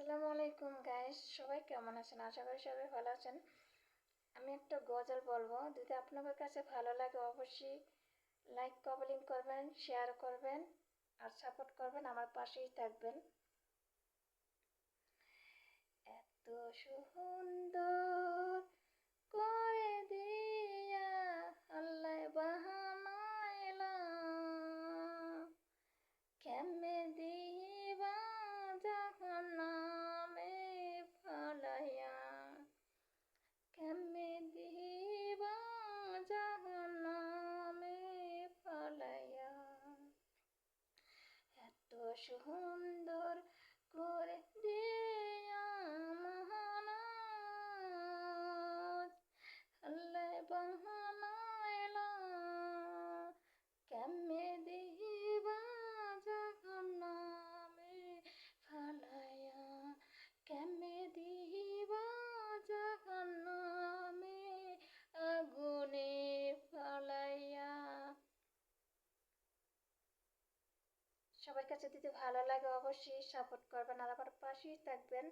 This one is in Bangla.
আসসালামু আলাইকুম গাইস, সবাই কেমন আছেন? আশা করি সবাই ভালো আছেন। আমি একটা গজল বলবো, যদি আপনাদের কাছে ভালো লাগে অবশ্যই লাইক কমেন্ট করবেন, শেয়ার করবেন আর সাপোর্ট করবেন, আমার পাশেই থাকবেন। এত সুন্দর করে দিয়া আল্লাহ বাহানাইলা, কেমনে দিবা জাহান্নামে ফালাইয়া, কেমনে দিবা জাহান্নামে ফালাইয়া। এত সুন্দর করে দিয়া মহানাজ আল্লাহ বাহানাইলা, কেমনে দিবা জাহান্নামে ফালাইয়া, কেমনে দিবা জাহান্নামে আগুনে ফালাইয়া। সবার কাছে যদি ভালো লাগে অবশ্যই সাপোর্ট করবেন আর আমার পাশেই থাকবেন।